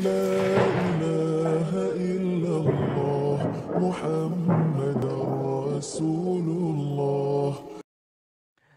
لا إله إلا الله محمد رسول الله.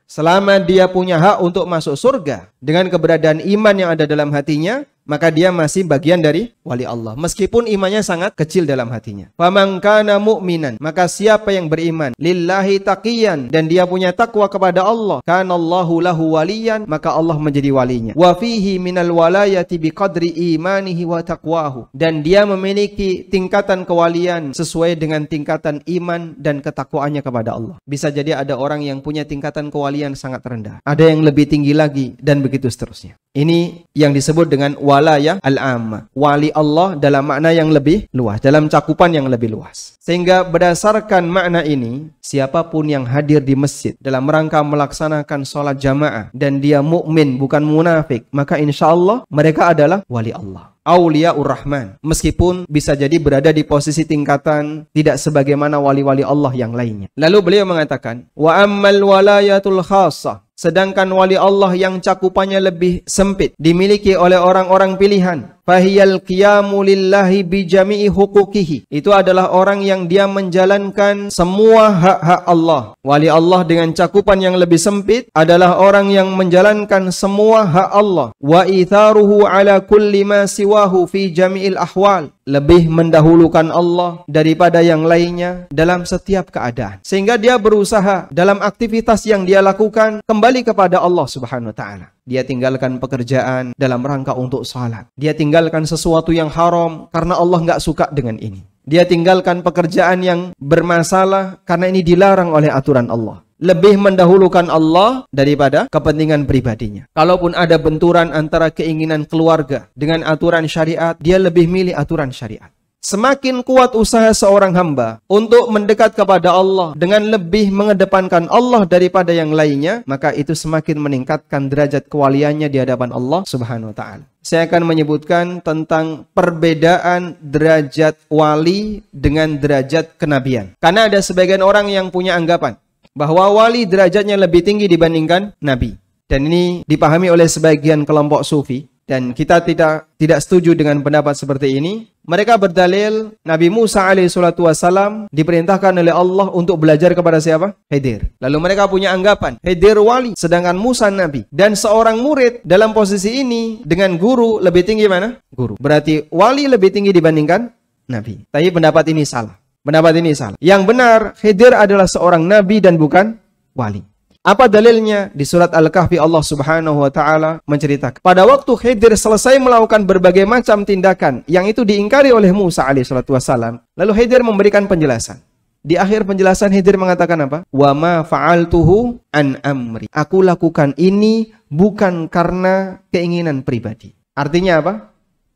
Selama dia punya hak untuk masuk surga dengan keberadaan iman yang ada dalam hatinya, maka dia masih bagian dari wali Allah, meskipun imannya sangat kecil dalam hatinya. Faman kana mu'minan, maka siapa yang beriman lillahi taqiyan, dan dia punya takwa kepada Allah, kanallahu lahu waliyan, maka Allah menjadi walinya. Wa fihi minal walayati biqadri imanihi wa taqwahu, dan dia memiliki tingkatan kewalian sesuai dengan tingkatan iman dan ketakwaannya kepada Allah. Bisa jadi ada orang yang punya tingkatan kewalian sangat rendah, ada yang lebih tinggi lagi, dan begitu seterusnya. Ini yang disebut dengan walayah al-ammah, wali Allah dalam makna yang lebih luas, dalam cakupan yang lebih luas. Sehingga berdasarkan makna ini, siapapun yang hadir di masjid dalam rangka melaksanakan sholat jamaah dan dia mukmin bukan munafik, maka insya Allah mereka adalah wali Allah, Auliaur Rahman, meskipun bisa jadi berada di posisi tingkatan tidak sebagaimana wali-wali Allah yang lainnya. Lalu beliau mengatakan, wa ammal walayatul khassah, sedangkan wali Allah yang cakupannya lebih sempit, dimiliki oleh orang-orang pilihan, fahiyal qiyamu lillahi bijami'i huquqihi, itu adalah orang yang dia menjalankan semua hak-hak Allah. Wali Allah dengan cakupan yang lebih sempit adalah orang yang menjalankan semua hak Allah. Wa itharuhu ala kulli ma siwahu fi jami'il ahwal, lebih mendahulukan Allah daripada yang lainnya dalam setiap keadaan. Sehingga dia berusaha dalam aktivitas yang dia lakukan kembali kepada Allah Subhanahu wa taala. Dia tinggalkan pekerjaan dalam rangka untuk salat. Dia tinggalkan sesuatu yang haram karena Allah nggak suka dengan ini. Dia tinggalkan pekerjaan yang bermasalah karena ini dilarang oleh aturan Allah. Lebih mendahulukan Allah daripada kepentingan pribadinya. Kalaupun ada benturan antara keinginan keluarga dengan aturan syariat, dia lebih milih aturan syariat. Semakin kuat usaha seorang hamba untuk mendekat kepada Allah dengan lebih mengedepankan Allah daripada yang lainnya, maka itu semakin meningkatkan derajat kewaliannya di hadapan Allah Subhanahu wa taala. Saya akan menyebutkan tentang perbedaan derajat wali dengan derajat kenabian. Karena ada sebagian orang yang punya anggapan bahwa wali derajatnya lebih tinggi dibandingkan nabi. Dan ini dipahami oleh sebagian kelompok sufi. Dan kita tidak setuju dengan pendapat seperti ini. Mereka berdalil Nabi Musa alaihissalam diperintahkan oleh Allah untuk belajar kepada siapa? Khidir. Lalu mereka punya anggapan Khidir wali, sedangkan Musa nabi. Dan seorang murid dalam posisi ini dengan guru lebih tinggi mana? Guru. Berarti wali lebih tinggi dibandingkan nabi. Tapi pendapat ini salah. Pendapat ini salah. Yang benar, Khidir adalah seorang nabi dan bukan wali. Apa dalilnya? Di surat Al-Kahfi Allah Subhanahu wa taala menceritakan, pada waktu Khidir selesai melakukan berbagai macam tindakan yang itu diingkari oleh Musa alaihissalatu wassalam, lalu Khidir memberikan penjelasan. Di akhir penjelasan Khidir mengatakan apa? Wa ma fa'altuhu an amri. Aku lakukan ini bukan karena keinginan pribadi. Artinya apa?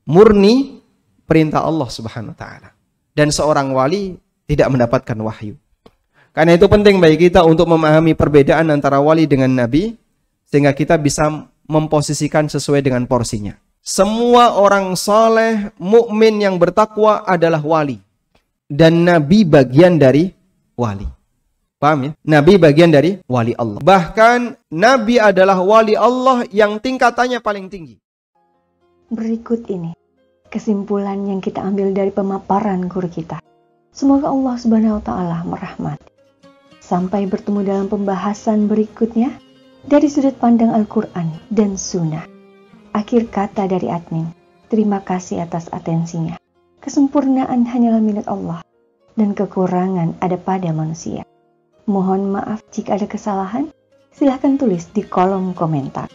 Murni perintah Allah Subhanahu wa taala. Dan seorang wali tidak mendapatkan wahyu. Karena itu penting bagi kita untuk memahami perbedaan antara wali dengan nabi, sehingga kita bisa memposisikan sesuai dengan porsinya. Semua orang soleh, mukmin yang bertakwa adalah wali. Dan nabi bagian dari wali. Paham ya? Nabi bagian dari wali Allah. Bahkan nabi adalah wali Allah yang tingkatannya paling tinggi. Berikut ini kesimpulan yang kita ambil dari pemaparan guru kita. Semoga Allah Subhanahu wa taala merahmati. Sampai bertemu dalam pembahasan berikutnya dari sudut pandang Al-Quran dan Sunnah. Akhir kata dari admin, terima kasih atas atensinya. Kesempurnaan hanyalah milik Allah dan kekurangan ada pada manusia. Mohon maaf jika ada kesalahan, silahkan tulis di kolom komentar.